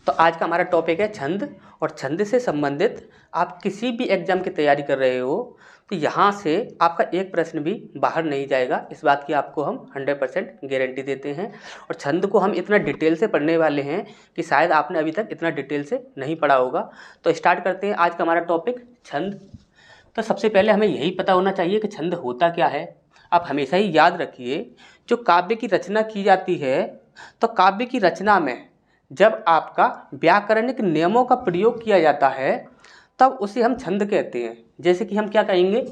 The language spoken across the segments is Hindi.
तो आज का हमारा टॉपिक है छंद। और छंद से संबंधित आप किसी भी एग्जाम की तैयारी कर रहे हो तो यहाँ से आपका एक प्रश्न भी बाहर नहीं जाएगा, इस बात की आपको हम 100% गारंटी देते हैं। और छंद को हम इतना डिटेल से पढ़ने वाले हैं कि शायद आपने अभी तक इतना डिटेल से नहीं पढ़ा होगा। तो स्टार्ट करते हैं आज का हमारा टॉपिक छंद। तो सबसे पहले हमें यही पता होना चाहिए कि छंद होता क्या है। आप हमेशा ही याद रखिए, जो काव्य की रचना की जाती है तो काव्य की रचना में जब आपका व्याकरणिक नियमों का प्रयोग किया जाता है तब उसे हम छंद कहते हैं। जैसे कि हम क्या कहेंगे,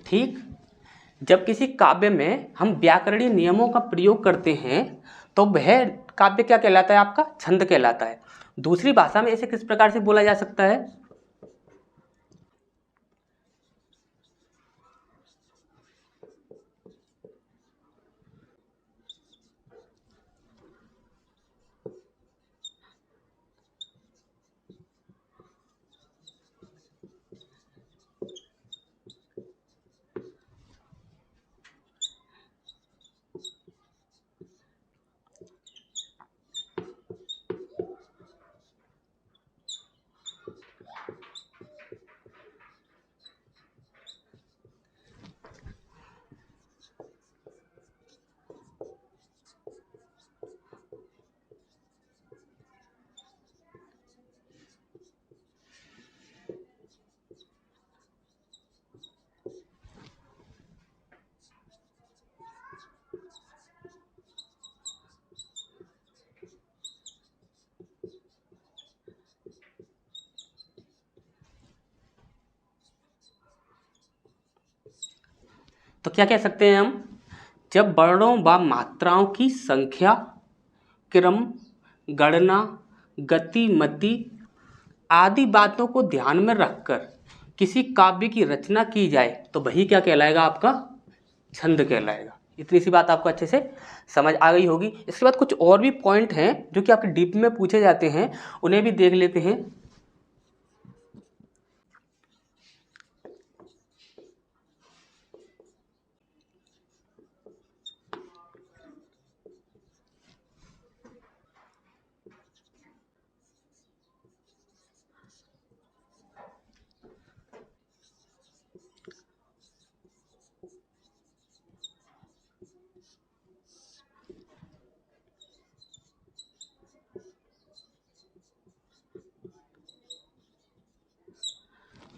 ठीक, जब किसी काव्य में हम व्याकरणीय नियमों का प्रयोग करते हैं तो वह काव्य क्या कहलाता है, आपका छंद कहलाता है। दूसरी भाषा में इसे किस प्रकार से बोला जा सकता है, तो क्या कह सकते हैं हम, जब वर्णों व मात्राओं की संख्या, क्रम, गणना, गति, मति आदि बातों को ध्यान में रखकर किसी काव्य की रचना की जाए तो वही क्या कहलाएगा, आपका छंद कहलाएगा। इतनी सी बात आपको अच्छे से समझ आ गई होगी। इसके बाद कुछ और भी पॉइंट हैं जो कि आपके डीप में पूछे जाते हैं, उन्हें भी देख लेते हैं।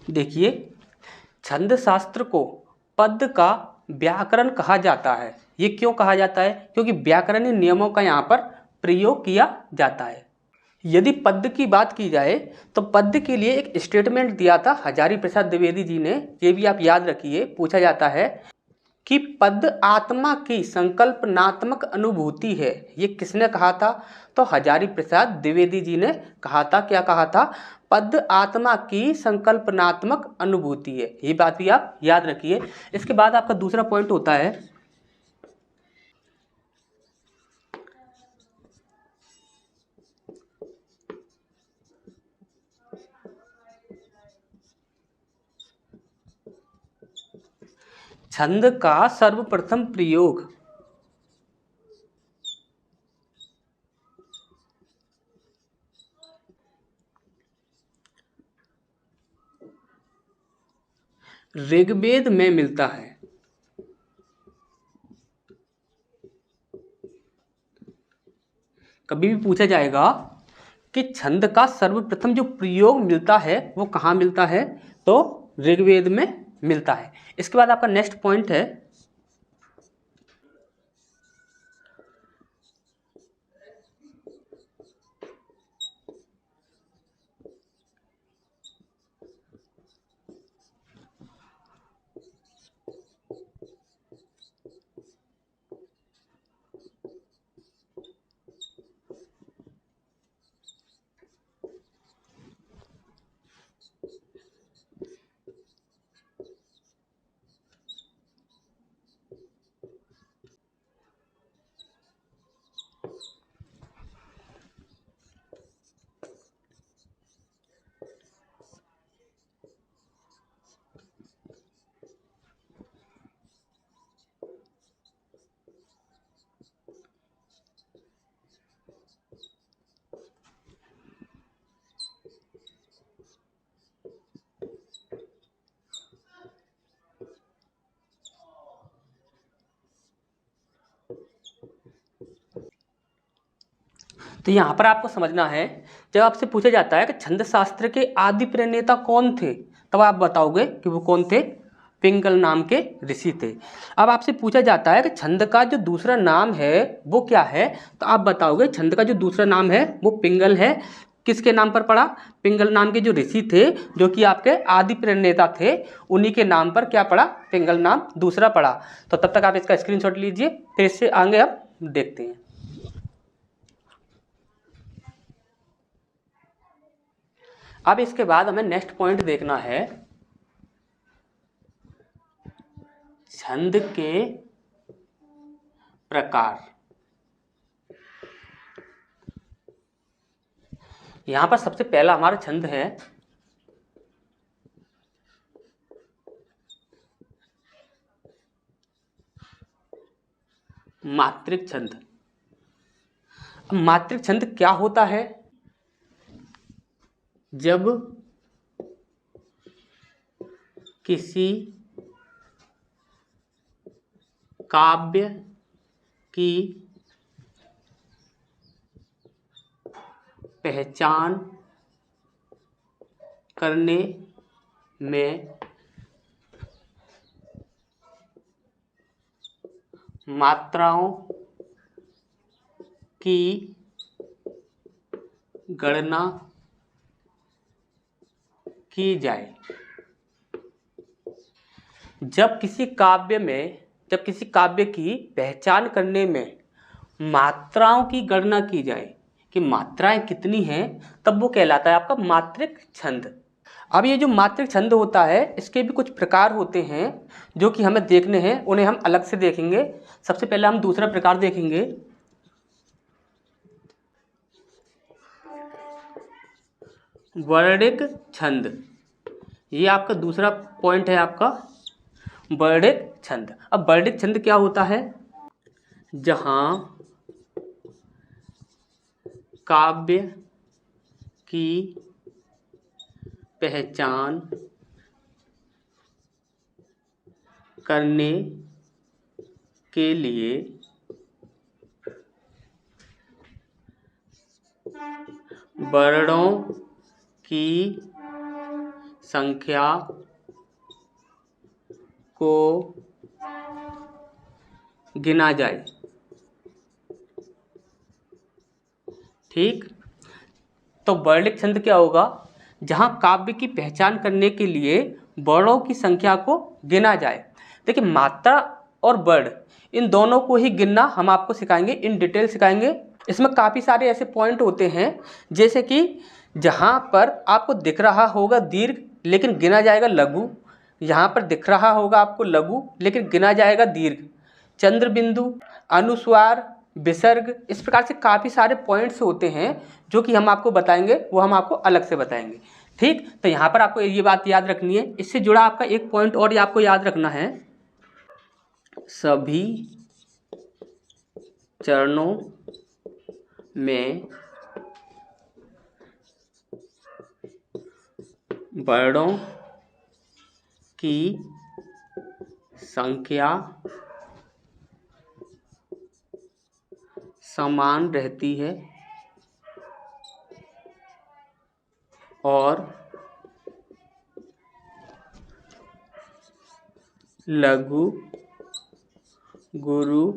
देखिए, छंद शास्त्र को पद्य का व्याकरण कहा जाता है। ये क्यों कहा जाता है, क्योंकि व्याकरणीय नियमों का यहाँ पर प्रयोग किया जाता है। यदि पद्य की बात की जाए तो पद्य के लिए एक स्टेटमेंट दिया था हजारी प्रसाद द्विवेदी जी ने, ये भी आप याद रखिए। पूछा जाता है कि पद्य आत्मा की संकल्पनात्मक अनुभूति है। ये किसने कहा था, तो हजारी प्रसाद द्विवेदी जी ने कहा था। क्या कहा था, पद्य आत्मा की संकल्पनात्मक अनुभूति है। ये बात भी आप याद रखिए। इसके बाद आपका दूसरा पॉइंट होता है, छंद का सर्वप्रथम प्रयोग ऋग्वेद में मिलता है। कभी भी पूछा जाएगा कि छंद का सर्वप्रथम जो प्रयोग मिलता है वो कहाँ मिलता है, तो ऋग्वेद में मिलता है। इसके बाद आपका नेक्स्ट पॉइंट है तो यहाँ पर आपको समझना है, जब आपसे पूछा जाता है कि छंद शास्त्र के आदि प्रणेता कौन थे, तब आप बताओगे कि वो कौन थे, पिंगल नाम के ऋषि थे। अब आपसे पूछा जाता है कि छंद का जो दूसरा नाम है वो क्या है, तो आप बताओगे छंद का जो दूसरा नाम है वो पिंगल है। किसके नाम पर पड़ा, पिंगल नाम के जो ऋषि थे जो कि आपके आदि प्रणेता थे, उन्हीं के नाम पर क्या पड़ा, पिंगल नाम दूसरा पड़ा। तो तब तक आप इसका स्क्रीनशॉट लीजिए, फिर इससे आगे हम देखते हैं। अब इसके बाद हमें नेक्स्ट पॉइंट देखना है, छंद के प्रकार। यहां पर सबसे पहला हमारा छंद है मात्रिक छंद। मात्रिक छंद क्या होता है, जब किसी काव्य की पहचान करने में मात्राओं की गणना की जाए। जब किसी काव्य की पहचान करने में मात्राओं की गणना की जाए कि मात्राएं कितनी हैं, तब वो कहलाता है आपका मात्रिक छंद। अब ये जो मात्रिक छंद होता है इसके भी कुछ प्रकार होते हैं जो कि हमें देखने हैं, उन्हें हम अलग से देखेंगे। सबसे पहले हम दूसरा प्रकार देखेंगे, वर्णिक छंद। ये आपका दूसरा पॉइंट है आपका, वर्णिक छंद। अब वर्णिक छंद क्या होता है, जहां काव्य की पहचान करने के लिए वर्णों की संख्या को गिना जाए। ठीक, तो वर्णिक छंद क्या होगा, जहां काव्य की पहचान करने के लिए वर्णों की संख्या को गिना जाए। देखिए मात्रा और वर्ण इन दोनों को ही गिनना हम आपको सिखाएंगे, इन डिटेल सिखाएंगे। इसमें काफ़ी सारे ऐसे पॉइंट होते हैं जैसे कि जहाँ पर आपको दिख रहा होगा दीर्घ लेकिन गिना जाएगा लघु, यहाँ पर दिख रहा होगा आपको लघु लेकिन गिना जाएगा दीर्घ, चंद्र बिंदु, अनुस्वार, विसर्ग, इस प्रकार से काफ़ी सारे पॉइंट्स होते हैं जो कि हम आपको बताएंगे, वो हम आपको अलग से बताएंगे। ठीक, तो यहाँ पर आपको ये बात याद रखनी है। इससे जुड़ा आपका एक पॉइंट और आपको याद रखना है, सभी चरणों में वर्णों की संख्या समान रहती है। और लघु गुरु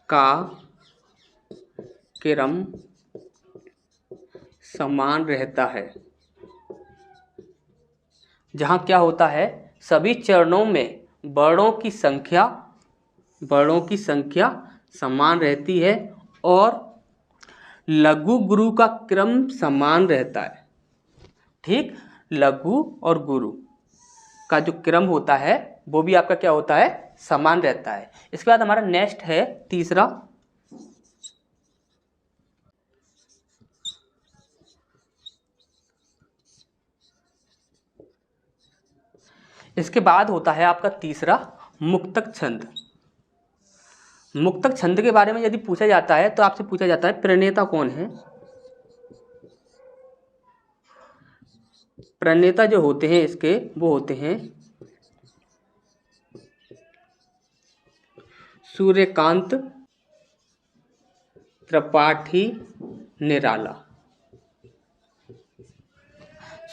का क्रम समान रहता है। जहाँ क्या होता है, सभी चरणों में वर्णों की संख्या समान रहती है और लघु गुरु का क्रम समान रहता है। ठीक, लघु और गुरु का जो क्रम होता है वो भी आपका क्या होता है, समान रहता है। इसके बाद हमारा नेक्स्ट है तीसरा, इसके बाद होता है आपका तीसरा मुक्तक छंद। मुक्तक छंद के बारे में यदि पूछा जाता है तो आपसे पूछा जाता है प्रणेता कौन है। प्रणेता जो होते हैं इसके, वो होते हैं सूर्यकांत त्रिपाठी निराला।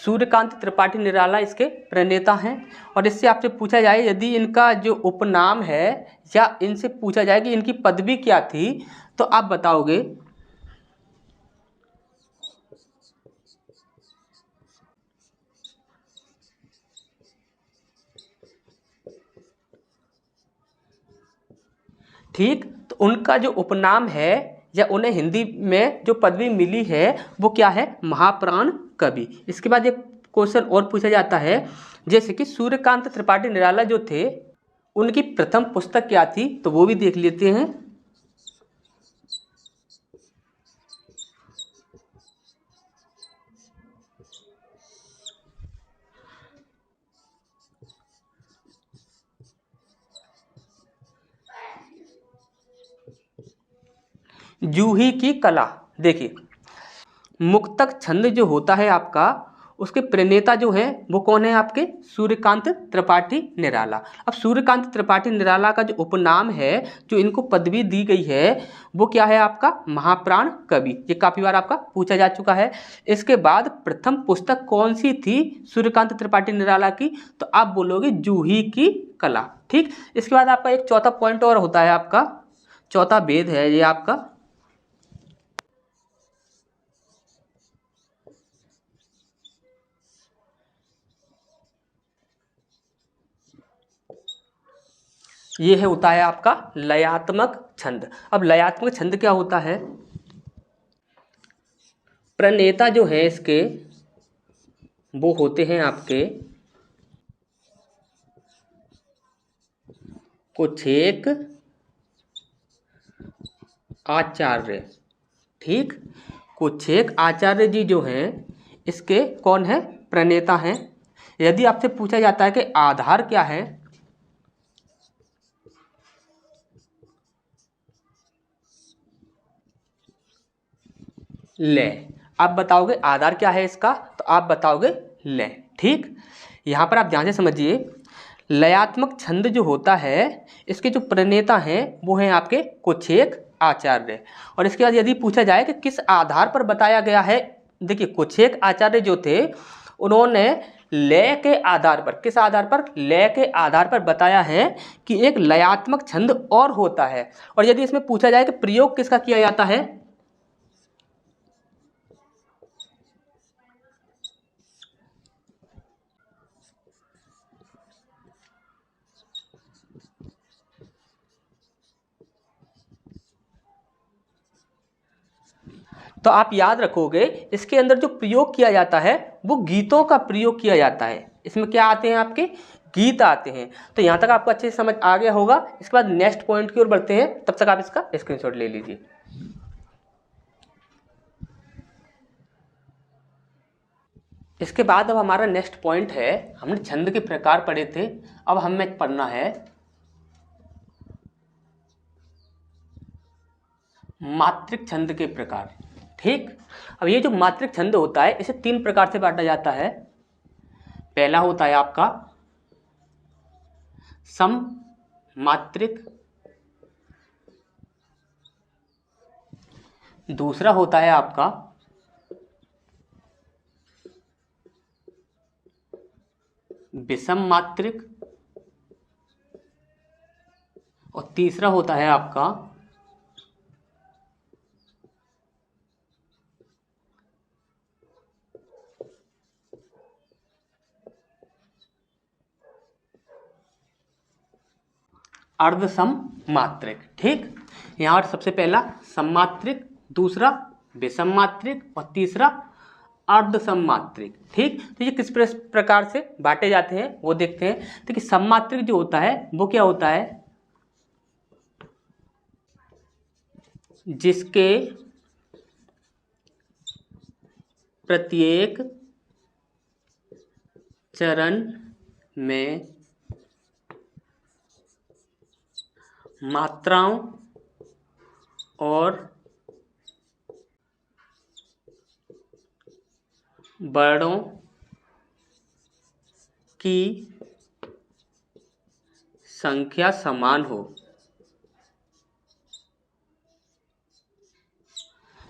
सूर्यकांत त्रिपाठी निराला इसके प्रणेता हैं। और इससे आपसे पूछा जाए यदि इनका जो उपनाम है, या इनसे पूछा जाए कि इनकी पदवी क्या थी, तो आप बताओगे ठीक। तो उनका जो उपनाम है या उन्हें हिंदी में जो पदवी मिली है वो क्या है, महाप्राण कवि। इसके बाद एक क्वेश्चन और पूछा जाता है, जैसे कि सूर्यकांत त्रिपाठी निराला जो थे उनकी प्रथम पुस्तक क्या थी, तो वो भी देख लेते हैं। जूही की कला। देखिए, मुक्तक छंद जो होता है आपका, उसके प्रणेता जो है वो कौन है आपके, सूर्यकांत त्रिपाठी निराला। अब सूर्यकांत त्रिपाठी निराला का जो उपनाम है, जो इनको पदवी दी गई है, वो क्या है आपका, महाप्राण कवि। ये काफ़ी बार आपका पूछा जा चुका है। इसके बाद प्रथम पुस्तक कौन सी थी सूर्यकांत त्रिपाठी निराला की, तो आप बोलोगे जूही की कला। ठीक। इसके बाद आपका एक चौथा पॉइंट और होता है, आपका चौथा भेद है ये आपका, ये है होता है आपका लयात्मक छंद। अब लयात्मक छंद क्या होता है, प्रणेता जो है इसके वो होते हैं आपके कुछेक आचार्य। ठीक, कुछेक आचार्य जी जो हैं इसके कौन है, प्रणेता हैं। यदि आपसे पूछा जाता है कि आधार क्या है, ले, आप बताओगे आधार क्या है इसका, तो आप बताओगे ले। ठीक, यहाँ पर आप ध्यान से समझिए, लयात्मक छंद जो होता है इसके जो प्रणेता हैं वो हैं आपके कुछेक आचार्य। और इसके बाद यदि पूछा जाए कि किस आधार पर बताया गया है, देखिए कुछेक आचार्य जो थे उन्होंने लय के आधार पर, किस आधार पर, लय के आधार पर बताया है कि एक लयात्मक छंद और होता है। और यदि इसमें पूछा जाए कि प्रयोग किसका किया जाता है, तो आप याद रखोगे इसके अंदर जो प्रयोग किया जाता है वो गीतों का प्रयोग किया जाता है। इसमें क्या आते हैं आपके, गीत आते हैं। तो यहाँ तक आपको अच्छे से समझ आ गया होगा। इसके बाद नेक्स्ट पॉइंट की ओर बढ़ते हैं, तब तक आप इसका स्क्रीनशॉट ले लीजिए। इसके बाद अब हमारा नेक्स्ट पॉइंट है, हमने छंद के प्रकार पढ़े थे, अब हमें पढ़ना है मात्रिक छंद के प्रकार। ठीक, अब ये जो मात्रिक छंद होता है इसे 3 प्रकार से बांटा जाता है। पहला होता है आपका सम मात्रिक, दूसरा होता है आपका विषम मात्रिक और तीसरा होता है आपका अर्धसम मात्रिक। ठीक, यहाँ पर सबसे पहला सममात्रिक, दूसरा विषम मात्रिक और तीसरा अर्धसम मात्रिक। ठीक, तो ये किस प्रकार से बांटे जाते हैं वो देखते हैं। देखिए सममात्रिक जो होता है वो क्या होता है, जिसके प्रत्येक चरण में मात्राओं और वर्णों की संख्या समान हो।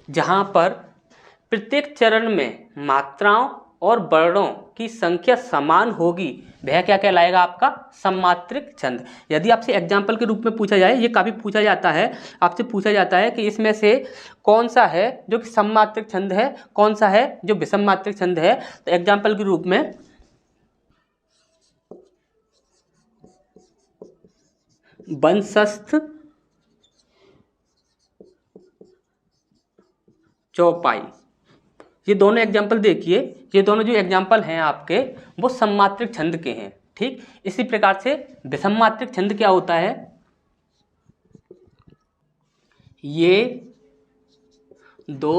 जहां पर प्रत्येक चरण में मात्राओं और वर्णों की संख्या समान होगी वह क्या कहलाएगा, आपका सममात्रिक छंद। यदि आपसे एग्जाम्पल के रूप में पूछा जाए, ये काफ़ी पूछा जाता है, आपसे पूछा जाता है कि इसमें से कौन सा है जो कि सममात्रिक छंद है, कौन सा है जो विषम मात्रिक छंद है। तो एग्जाम्पल के रूप में वंशस्थ चौपाई, ये दोनों एग्जाम्पल देखिए, ये दोनों जो एग्जाम्पल हैं आपके वो सममात्रिक छंद के हैं। ठीक, इसी प्रकार से विषम मात्रिक छंद क्या होता है, ये दो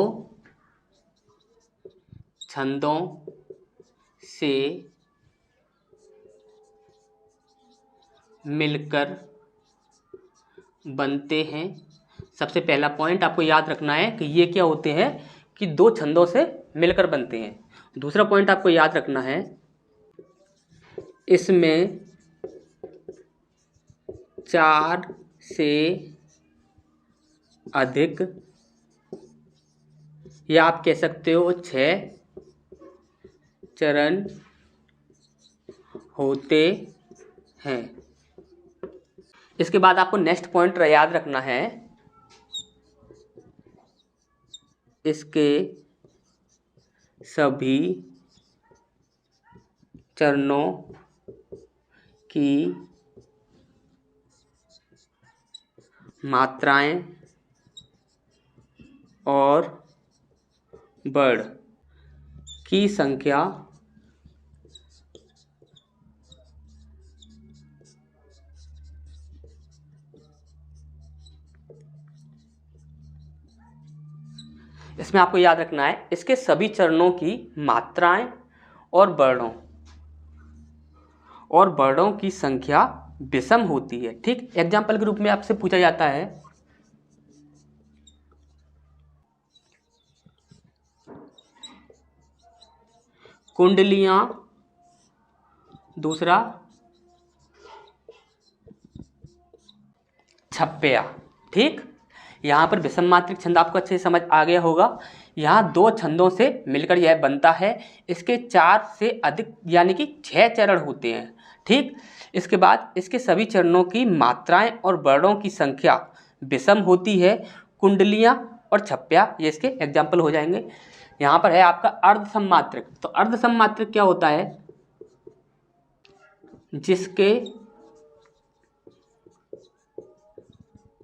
छंदों से मिलकर बनते हैं। सबसे पहला पॉइंट आपको याद रखना है कि ये क्या होते हैं, कि दो छंदों से मिलकर बनते हैं। दूसरा पॉइंट आपको याद रखना है, इसमें 4 से अधिक या आप कह सकते हो 6 चरण होते हैं। इसके बाद आपको नेक्स्ट पॉइंट याद रखना है, इसके सभी चरणों की मात्राएं और वर्ण की संख्या इसमें आपको याद रखना है, इसके सभी चरणों की मात्राएं और वर्णों की संख्या विषम होती है। ठीक, एग्जाम्पल के रूप में आपसे पूछा जाता है, कुंडलियां, दूसरा छप्पिया। ठीक, यहाँ पर विषम मात्रिक छंद आपको अच्छे से समझ आ गया होगा। यहाँ दो छंदों से मिलकर यह बनता है, इसके 4 से अधिक यानी कि 6 चरण होते हैं। ठीक, इसके बाद इसके सभी चरणों की मात्राएं और वर्णों की संख्या विषम होती है। कुंडलियां और छप्पिया ये इसके एग्जाम्पल हो जाएंगे। यहाँ पर है आपका अर्धसम मात्रिक। तो अर्धसम मात्रिक क्या होता है, जिसके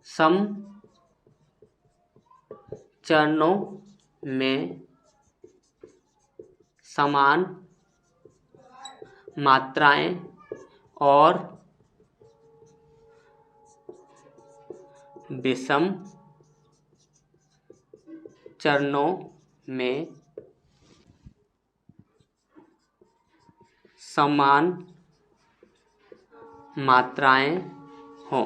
सम चरणों में समान मात्राएं और विषम चरणों में समान मात्राएं हों।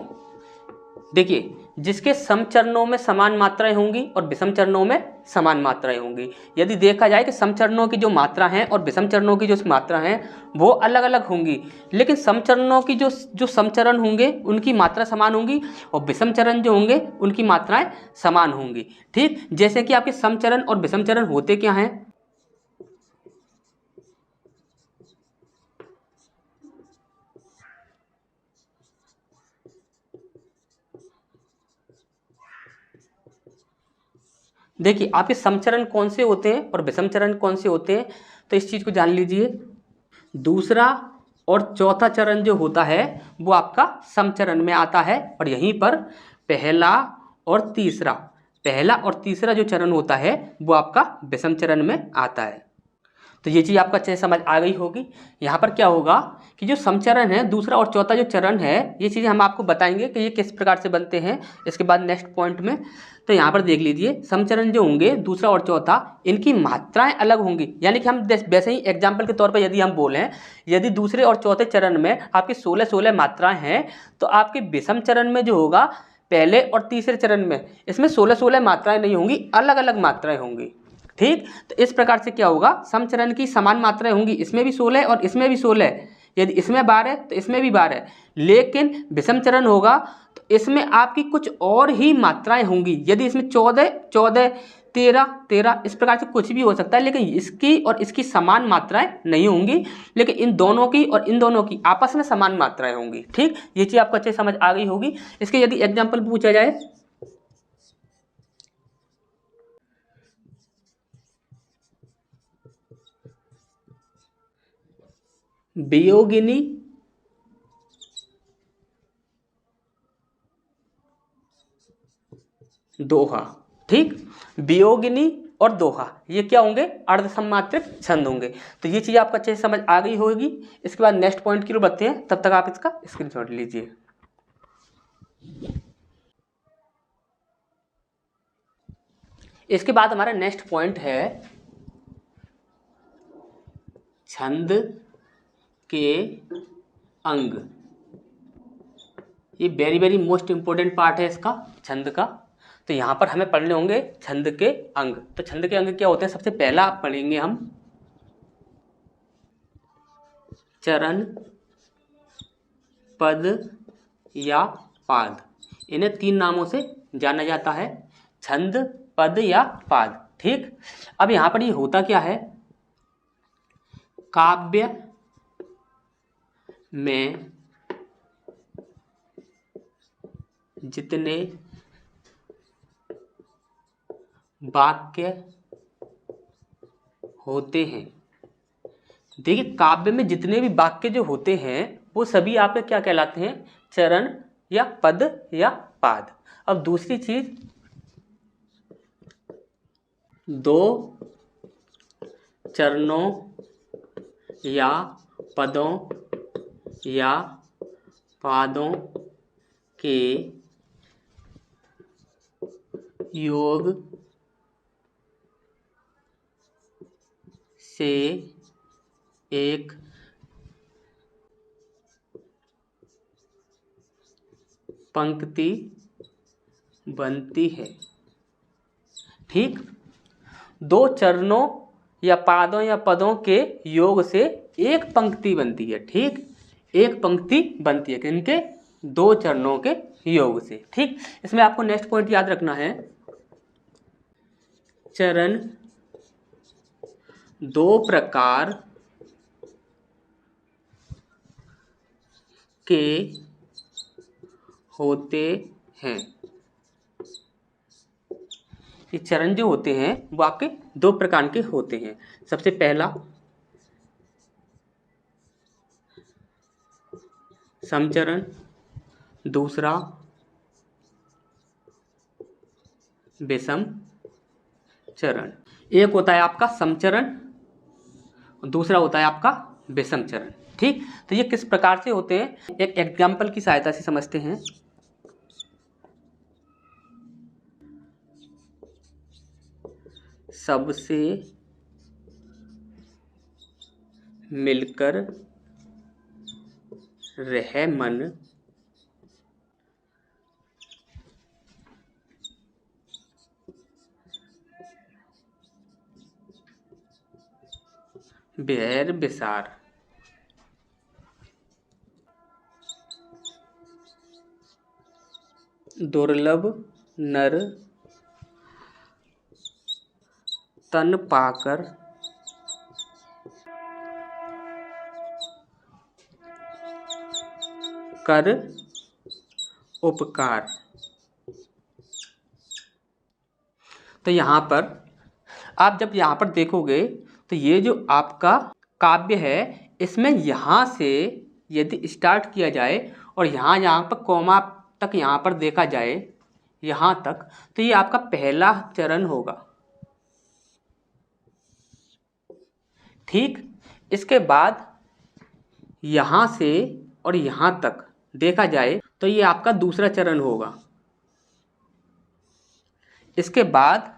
देखिए, जिसके सम चरणों में समान मात्राएं होंगी और विषम चरणों में समान मात्राएं होंगी। यदि देखा जाए कि सम चरणों की जो मात्रा है और विषम चरणों की जो मात्रा है वो अलग अलग होंगी, लेकिन सम चरणों की जो सम चरण होंगे उनकी मात्रा समान होंगी और विषम चरण जो होंगे उनकी मात्राएं समान होंगी। ठीक, जैसे कि आपके सम चरण और विषम चरण होते क्या हैं, देखिए आपके समचरण कौन से होते हैं और विषम चरण कौन से होते हैं, तो इस चीज़ को जान लीजिए। दूसरा और चौथा चरण जो होता है वो आपका समचरण में आता है, और यहीं पर पहला और तीसरा जो चरण होता है वो आपका विषम चरण में आता है। तो ये चीज़ आपको अच्छे से समझ आ गई होगी। यहाँ पर क्या होगा कि जो समचरण है, दूसरा और चौथा जो चरण है, ये चीज़ें हम आपको बताएंगे कि ये किस प्रकार से बनते हैं इसके बाद नेक्स्ट पॉइंट में। तो यहाँ पर देख लीजिए, समचरण जो होंगे दूसरा और चौथा, इनकी मात्राएं अलग होंगी। यानी कि हम वैसे ही एग्जाम्पल के तौर पर यदि हम बोलें, यदि दूसरे और चौथे चरण में आपकी 16 मात्राएँ हैं, तो आपके विषम चरण में जो होगा पहले और तीसरे चरण में, इसमें 16 मात्राएँ नहीं होंगी, अलग अलग मात्राएँ होंगी। ठीक, तो इस प्रकार से क्या होगा, समचरण की समान मात्राएं होंगी, इसमें भी 16 और इसमें भी 16, यदि इसमें 12 तो इसमें भी 12। लेकिन विषम चरण होगा तो इसमें आपकी कुछ और ही मात्राएं होंगी। यदि इसमें 14 14 13 13 इस प्रकार से कुछ भी हो सकता है, लेकिन इसकी और इसकी समान मात्राएं नहीं होंगी, लेकिन इन दोनों की और इन दोनों की आपस में समान मात्राएं होंगी। ठीक, ये चीज़ आपको अच्छे समझ आ गई होगी। इसके यदि एग्जाम्पल पूछा जाए, वियोगिनी दोहा। ठीक, वियोगिनी और दोहा ये क्या होंगे, अर्धसम्मात्रिक छंद होंगे। तो ये चीज़ आपको अच्छे से समझ आ गई होगी। इसके बाद नेक्स्ट पॉइंट की ओर बढ़ते हैं, तब तक आप इसका स्क्रीनशॉट लीजिए। इसके बाद हमारा नेक्स्ट पॉइंट है छंद के अंग। ये very very most important part है इसका, छंद का। तो यहाँ पर हमें पढ़ने होंगे छंद के अंग। तो छंद के अंग क्या होते हैं, सबसे पहला पढ़ेंगे हम चरण, पद या पाद। इन्हें 3 नामों से जाना जाता है, छंद, पद या पाद। ठीक, अब यहाँ पर ये होता क्या है, काव्य में जितने वाक्य होते हैं, देखिए काव्य में जितने भी वाक्य जो होते हैं वो सभी आपके क्या कहलाते हैं, चरण या पद या पाद। अब दूसरी चीज, 2 चरणों या पदों या पादों के योग से एक पंक्ति बनती है। ठीक, 2 चरणों या पादों या पदों के योग से एक पंक्ति बनती है। ठीक, एक पंक्ति बनती है किनके, 2 चरणों के योग से। ठीक, इसमें आपको नेक्स्ट पॉइंट याद रखना है, चरण 2 प्रकार के होते हैं। ये चरण जो होते हैं वो आपके 2 प्रकार के होते हैं। सबसे पहला समचरण, दूसरा विषम चरण। एक होता है आपका समचरण, दूसरा होता है आपका विषम चरण। ठीक, तो ये किस प्रकार से होते हैं, एक एग्जाम्पल की सहायता से समझते हैं। सबसे मिलकर रह मन, बैर बिसार। दुर्लभ नर तन पाकर कर उपकार। तो यहाँ पर आप जब यहाँ पर देखोगे तो ये जो आपका काव्य है इसमें यहाँ से यदि स्टार्ट किया जाए और यहाँ पर कॉमा तक यहाँ पर देखा जाए यहाँ तक, तो ये आपका पहला चरण होगा। ठीक, इसके बाद यहाँ से और यहाँ तक देखा जाए तो ये आपका दूसरा चरण होगा। इसके बाद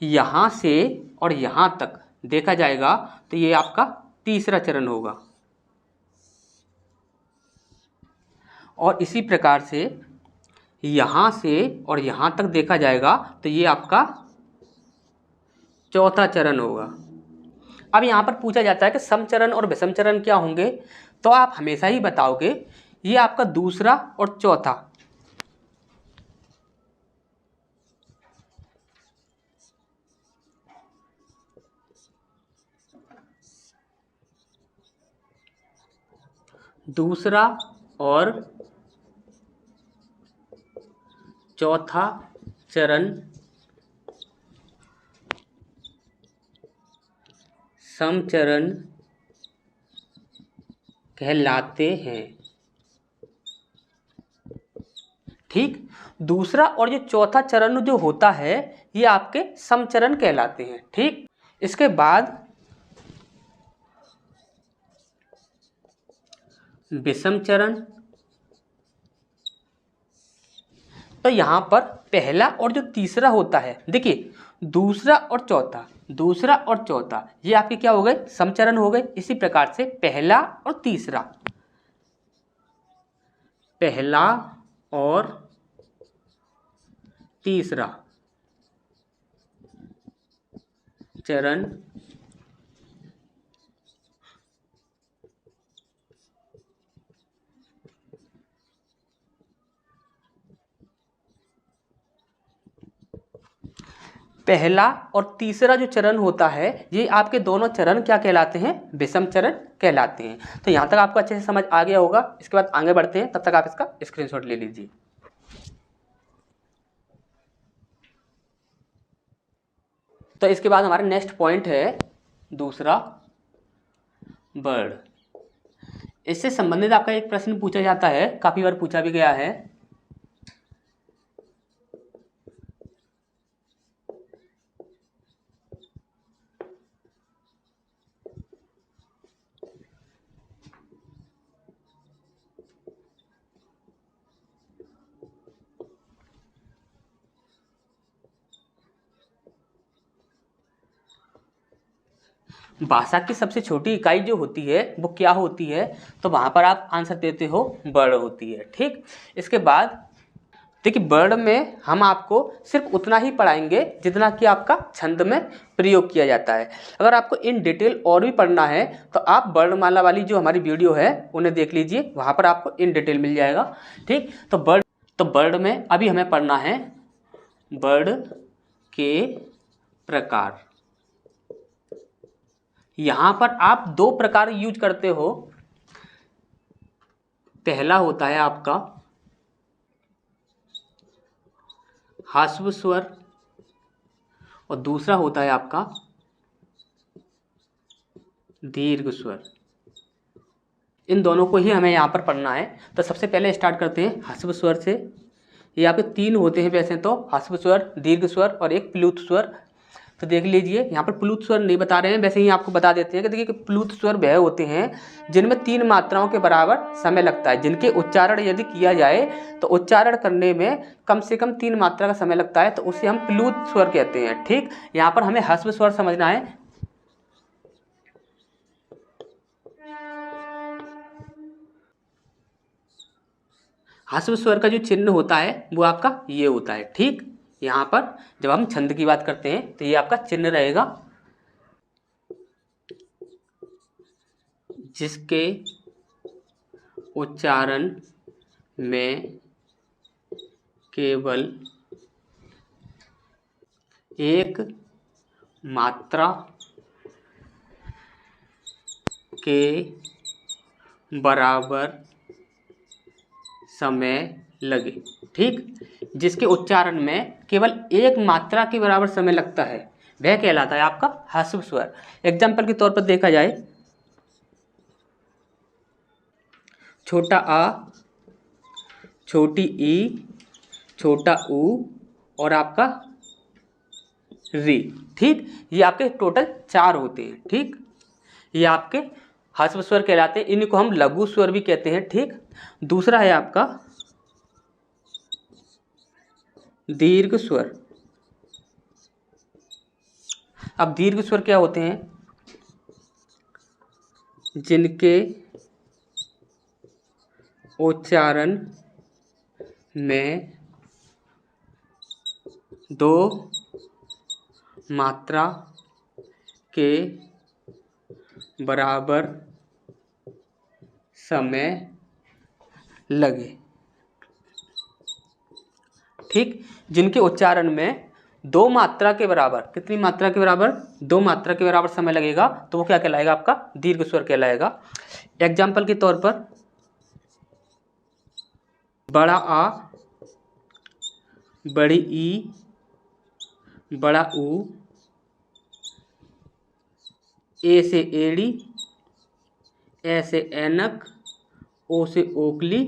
यहाँ से और यहाँ तक देखा जाएगा तो ये आपका तीसरा चरण होगा। और इसी प्रकार से यहाँ से और यहाँ तक देखा जाएगा तो ये आपका चौथा चरण होगा। अब यहाँ पर पूछा जाता है कि समचरण और विषम चरण क्या होंगे, तो आप हमेशा ही बताओगे ये आपका दूसरा और चौथा। दूसरा और चौथा चरण समचरण कहलाते हैं। ठीक, दूसरा और जो चौथा चरण जो होता है ये आपके समचरण कहलाते हैं। ठीक, इसके बाद विषम चरण, तो यहाँ पर पहला और जो तीसरा होता है, देखिए दूसरा और चौथा ये आपके क्या हो गए, समचरण हो गए। इसी प्रकार से पहला और तीसरा, पहला और तीसरा चरण पहला और तीसरा जो चरण होता है ये आपके दोनों चरण क्या कहलाते हैं, विषम चरण कहलाते हैं। तो यहाँ तक आपको अच्छे से समझ आ गया होगा। इसके बाद आगे बढ़ते हैं, तब तक आप इसका स्क्रीनशॉट ले लीजिए। तो इसके बाद हमारा नेक्स्ट पॉइंट है दूसरा वर्ड। इससे संबंधित आपका एक प्रश्न पूछा जाता है, काफी बार पूछा भी गया है। भाषा की सबसे छोटी इकाई जो होती है वो क्या होती है, तो वहां पर आप आंसर देते हो वर्ड होती है। ठीक, इसके बाद देखिए वर्ड में हम आपको सिर्फ उतना ही पढ़ाएंगे जितना कि आपका छंद में प्रयोग किया जाता है। अगर आपको इन डिटेल और भी पढ़ना है तो आप वर्णमाला वाली जो हमारी वीडियो है उन्हें देख लीजिए, वहां पर आपको इन डिटेल मिल जाएगा। ठीक, तो वर्ड में अभी हमें पढ़ना है वर्ड के प्रकार। यहां पर आप दो प्रकार यूज करते हो। पहला होता है आपका ह्रस्व स्वर और दूसरा होता है आपका दीर्घ स्वर। इन दोनों को ही हमें यहाँ पर पढ़ना है। तो सबसे पहले स्टार्ट करते हैं ह्रस्व स्वर से। ये आपके तीन होते हैं वैसे तो, ह्रस्व स्वर, दीर्घ स्वर और एक प्लुत स्वर। तो देख लीजिए, यहाँ पर प्लुत स्वर नहीं बता रहे हैं, वैसे ही आपको बता देते हैं कि देखिए प्लुत स्वर वह होते हैं जिनमें तीन मात्राओं के बराबर समय लगता है, जिनके उच्चारण यदि किया जाए तो उच्चारण करने में कम से कम 3 मात्रा का समय लगता है, तो उसे हम प्लुत स्वर कहते हैं। ठीक, यहाँ पर हमें ह्रस्व स्वर समझना है। ह्रस्व स्वर का जो चिन्ह होता है वो आपका ये होता है। ठीक, यहाँ पर जब हम छंद की बात करते हैं तो ये आपका चिन्ह रहेगा, जिसके उच्चारण में केवल एक मात्रा के बराबर समय लगे। ठीक, जिसके उच्चारण में केवल एक मात्रा के बराबर समय लगता है वह कहलाता है आपका ह्रस्व स्वर। एग्जाम्पल के तौर पर देखा जाए, छोटा आ, छोटी ई, छोटा ऊ और आपका री। ठीक, ये आपके टोटल 4 होते हैं। ठीक, ये आपके ह्रस्व स्वर कहलाते हैं, इन्हीं को हम लघु स्वर भी कहते हैं। ठीक, दूसरा है आपका दीर्घ स्वर। अब दीर्घ स्वर क्या होते हैं? जिनके उच्चारण में 2 मात्रा के बराबर समय लगे। ठीक, जिनके उच्चारण में 2 मात्रा के बराबर, कितनी मात्रा के बराबर? 2 मात्रा के बराबर समय लगेगा, तो वो क्या कहलाएगा? आपका दीर्घ स्वर कहलाएगा। एग्जाम्पल के तौर पर बड़ा आ, बड़ी ई, बड़ा ऊ, ए से एड़ी, ए से ऐनक, ओ से ओकली,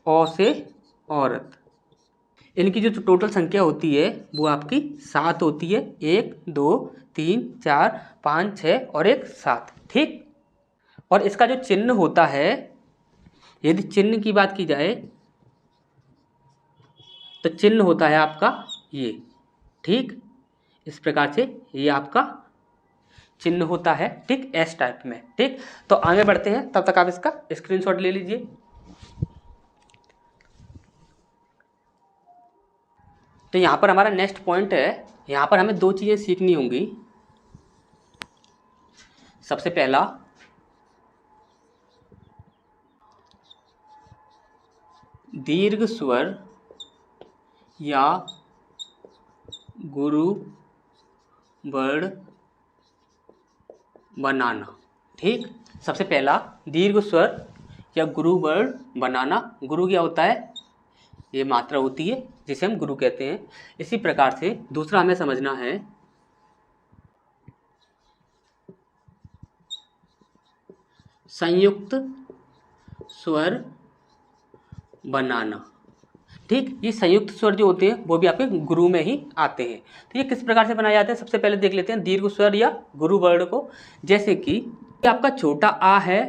औ से औरत। इनकी जो टोटल संख्या होती है वो आपकी 7 होती है। 1 2 3 4 5 6 और एक 7। ठीक, और इसका जो चिन्ह होता है, यदि चिन्ह की बात की जाए तो चिन्ह होता है आपका ये। ठीक, इस प्रकार से ये आपका चिन्ह होता है। ठीक, एस टाइप में। ठीक, तो आगे बढ़ते हैं, तब तक आप इसका स्क्रीनशॉट ले लीजिए। तो यहाँ पर हमारा नेक्स्ट पॉइंट है, यहाँ पर हमें 2 चीज़ें सीखनी होंगी। सबसे पहला, दीर्घ स्वर या गुरु वर्ण बनाना। ठीक, सबसे पहला दीर्घ स्वर या गुरु वर्ण बनाना। गुरु क्या होता है? ये मात्रा होती है जिसे हम गुरु कहते हैं। इसी प्रकार से दूसरा हमें समझना है संयुक्त स्वर बनाना। ठीक, ये संयुक्त स्वर जो होते हैं वो भी आपके गुरु में ही आते हैं। तो ये किस प्रकार से बनाए जाते हैं? सबसे पहले देख लेते हैं दीर्घ स्वर या गुरु वर्ण को। जैसे कि आपका छोटा आ है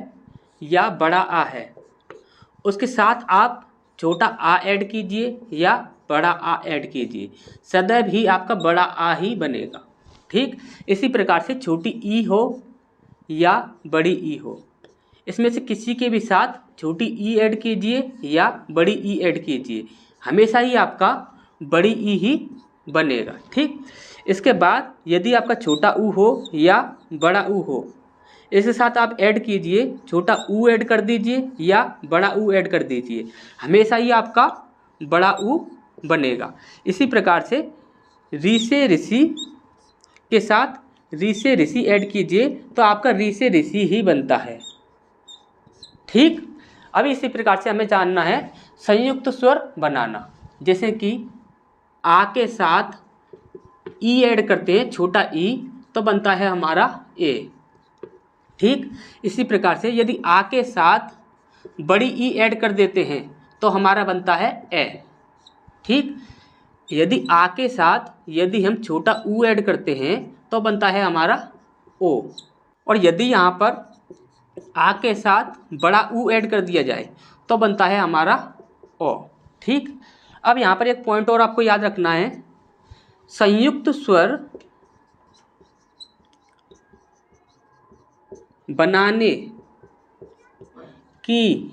या बड़ा आ है, उसके साथ आप छोटा आ ऐड कीजिए या बड़ा आ ऐड कीजिए, सदैव ही आपका बड़ा आ ही बनेगा। ठीक, इसी प्रकार से छोटी ई हो या बड़ी ई हो, इसमें से किसी के भी साथ छोटी ई ऐड कीजिए या बड़ी ई ऐड कीजिए, हमेशा ही आपका बड़ी ई ही बनेगा। ठीक, इसके बाद यदि आपका छोटा ऊ हो या बड़ा ऊ हो, इसके साथ आप ऐड कीजिए, छोटा ऊ ऐड कर दीजिए या बड़ा ऊ ऐड कर दीजिए, हमेशा ही आपका बड़ा ऊ बनेगा। इसी प्रकार से री से ऋषि के साथ री से ऋषि ऐड कीजिए तो आपका री से ऋषि ही बनता है। ठीक, अब इसी प्रकार से हमें जानना है संयुक्त स्वर बनाना। जैसे कि आ के साथ ई ऐड करते हैं, छोटा ई, तो बनता है हमारा ए। ठीक, इसी प्रकार से यदि आ के साथ बड़ी ई ऐड कर देते हैं तो हमारा बनता है ए। ठीक, यदि आ के साथ यदि हम छोटा ऊ ऐड करते हैं तो बनता है हमारा ओ। और यदि यहाँ पर आ के साथ बड़ा ऊ ऐड कर दिया जाए तो बनता है हमारा ओ। ठीक, अब यहाँ पर एक पॉइंट और आपको याद रखना है, संयुक्त स्वर बनाने की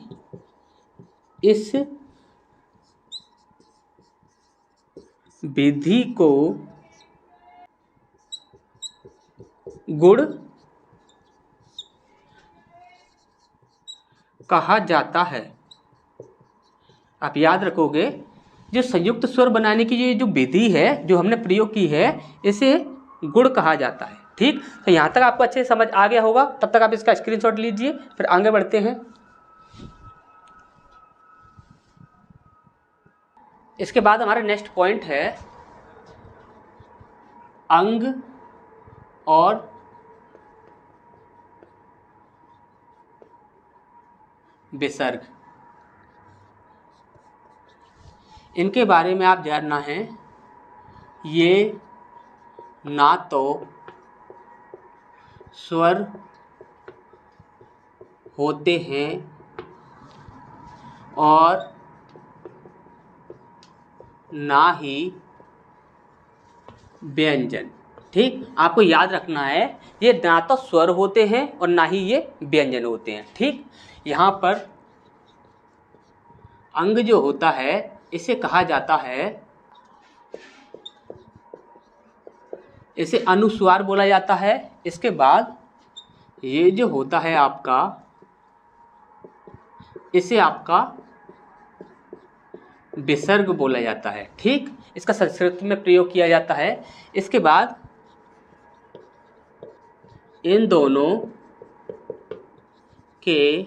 इस विधि को गुण कहा जाता है। आप याद रखोगे, जो संयुक्त स्वर बनाने की जो विधि है, जो हमने प्रयोग की है, इसे गुण कहा जाता है। ठीक, तो यहाँ तक आपको अच्छे से समझ आ गया होगा। तब तक आप इसका स्क्रीनशॉट लीजिए, फिर आगे बढ़ते हैं। इसके बाद हमारा नेक्स्ट पॉइंट है अंग और विसर्ग। इनके बारे में आप जानना है। ये ना तो स्वर होते हैं और ना ही व्यंजन। ठीक, आपको याद रखना है ये ना तो स्वर होते हैं और ना ही ये व्यंजन होते हैं। ठीक, यहाँ पर अंग जो होता है इसे कहा जाता है, इसे अनुस्वार बोला जाता है। इसके बाद ये जो होता है आपका, इसे आपका विसर्ग बोला जाता है। ठीक, इसका संस्कृत में प्रयोग किया जाता है। इसके बाद इन दोनों के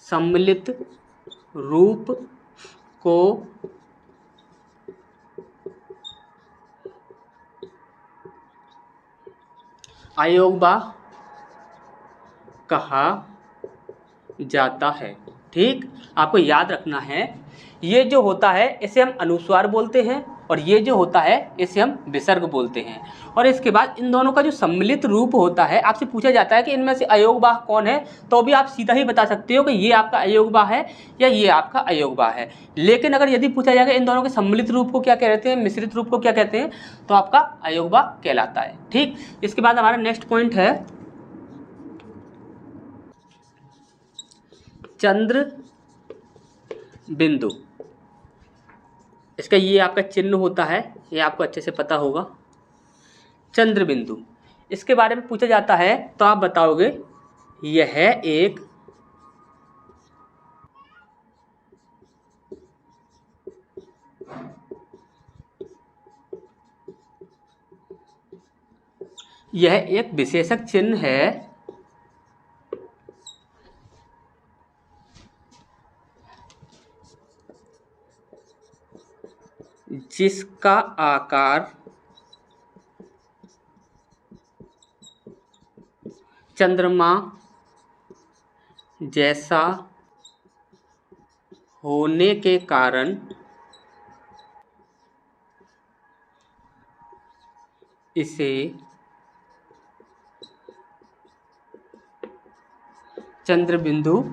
सम्मिलित रूप को अयोग्य कहा जाता है। ठीक, आपको याद रखना है ये जो होता है इसे हम अनुस्वार बोलते हैं और ये जो होता है इसे हम विसर्ग बोलते हैं। और इसके बाद इन दोनों का जो सम्मिलित रूप होता है, आपसे पूछा जाता है कि इनमें से अयोग्य कौन है, तो भी आप सीधा ही बता सकते हो कि ये आपका अयोग्य है या ये आपका अयोग्य है। लेकिन अगर यदि पूछा जाएगा इन दोनों के सम्मिलित रूप को क्या कहते हैं, मिश्रित रूप को क्या कहते हैं, तो आपका अयोग्य कहलाता है। ठीक, इसके बाद हमारा नेक्स्ट पॉइंट है चंद्र बिंदु। इसका ये आपका चिन्ह होता है, ये आपको अच्छे से पता होगा, चंद्र बिंदु। इसके बारे में पूछा जाता है तो आप बताओगे यह एक विशेषक चिन्ह है जिसका आकार चंद्रमा जैसा होने के कारण इसे चंद्र बिंदु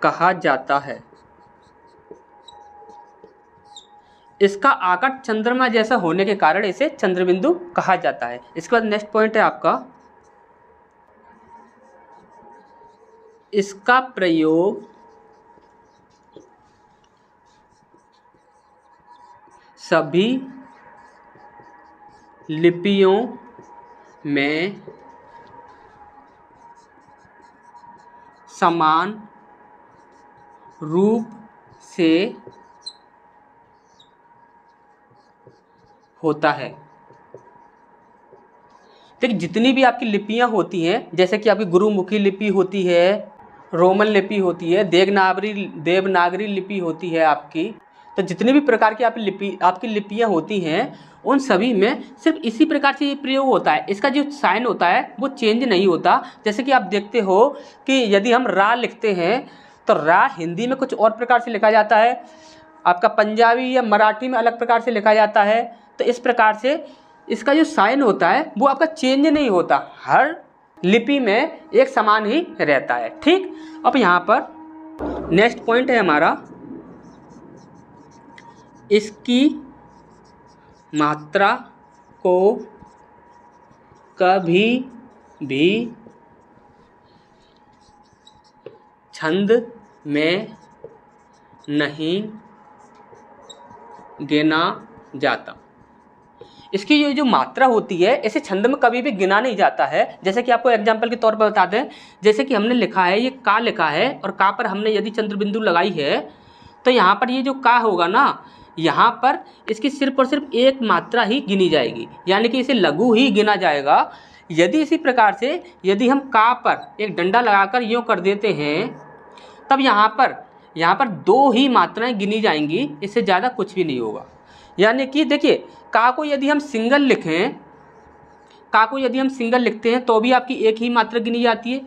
कहा जाता है। इसका आकार चंद्रमा जैसा होने के कारण इसे चंद्रबिंदु कहा जाता है। इसके बाद नेक्स्ट पॉइंट है आपका, इसका प्रयोग सभी लिपियों में समान रूप से होता है। देखिए, जितनी भी आपकी लिपियां होती हैं, जैसे कि आपकी गुरुमुखी लिपि होती है, रोमन लिपि होती है, देवनागरी लिपि होती है आपकी, तो जितनी भी प्रकार की आपकी लिपियां होती हैं उन सभी में सिर्फ इसी प्रकार से ये प्रयोग होता है। इसका जो साइन होता है वो चेंज नहीं होता। जैसे कि आप देखते हो कि यदि हम रा लिखते हैं तो रा हिंदी में कुछ और प्रकार से लिखा जाता है, आपका पंजाबी या मराठी में अलग प्रकार से लिखा जाता है। तो इस प्रकार से इसका जो साइन होता है वो आपका चेंज नहीं होता, हर लिपि में एक समान ही रहता है। ठीक, अब यहाँ पर नेक्स्ट पॉइंट है हमारा, इसकी मात्रा को कभी भी छंद में नहीं गिना जाता। इसकी ये जो मात्रा होती है इसे छंद में कभी भी गिना नहीं जाता है। जैसे कि आपको एग्जांपल के तौर पर बताते हैं, जैसे कि हमने लिखा है ये का लिखा है और का पर हमने यदि चंद्रबिंदु लगाई है तो यहाँ पर ये जो का होगा ना, यहाँ पर इसकी सिर्फ और सिर्फ एक मात्रा ही गिनी जाएगी, यानी कि इसे लघु ही गिना जाएगा। यदि इसी प्रकार से यदि हम का पर एक डंडा लगाकर यूँ कर देते हैं, तब यहाँ पर 2 ही मात्राएं गिनी जाएंगी, इससे ज़्यादा कुछ भी नहीं होगा। यानी कि देखिए का को यदि हम सिंगल लिखते हैं तो भी आपकी एक ही मात्रा गिनी जाती है।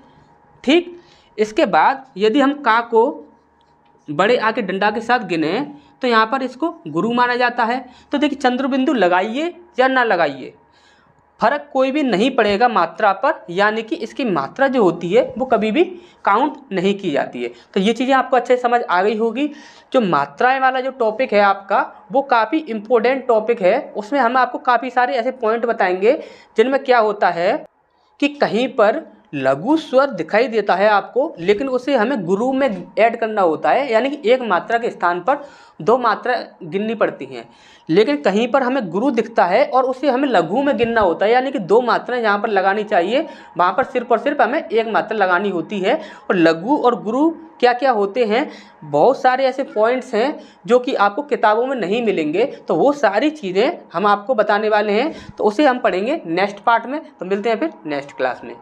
ठीक, इसके बाद यदि हम का को बड़े आ के डंडा के साथ गिने तो यहाँ पर इसको गुरु माना जाता है। तो देखिए चंद्र बिंदु लगाइए या ना लगाइए, फर्क कोई भी नहीं पड़ेगा मात्रा पर, यानी कि इसकी मात्रा जो होती है वो कभी भी काउंट नहीं की जाती है। तो ये चीज़ें आपको अच्छे से समझ आ गई होगी। जो मात्राएं वाला जो टॉपिक है आपका वो काफ़ी इम्पोर्टेंट टॉपिक है। उसमें हम आपको काफ़ी सारे ऐसे पॉइंट बताएंगे जिनमें क्या होता है कि कहीं पर लघु स्वर दिखाई देता है आपको, लेकिन उसे हमें गुरु में ऐड करना होता है, यानी कि एक मात्रा के स्थान पर 2 मात्रा गिननी पड़ती हैं। लेकिन कहीं पर हमें गुरु दिखता है और उसे हमें लघु में गिनना होता है, यानी कि 2 मात्राएं जहाँ पर लगानी चाहिए वहाँ पर सिर्फ और सिर्फ हमें 1 मात्रा लगानी होती है। और लघु और गुरु क्या क्या होते हैं, बहुत सारे ऐसे पॉइंट्स हैं जो कि आपको किताबों में नहीं मिलेंगे। तो वो सारी चीज़ें हम आपको बताने वाले हैं, तो उसे हम पढ़ेंगे नेक्स्ट पार्ट में। तो मिलते हैं फिर नेक्स्ट क्लास में।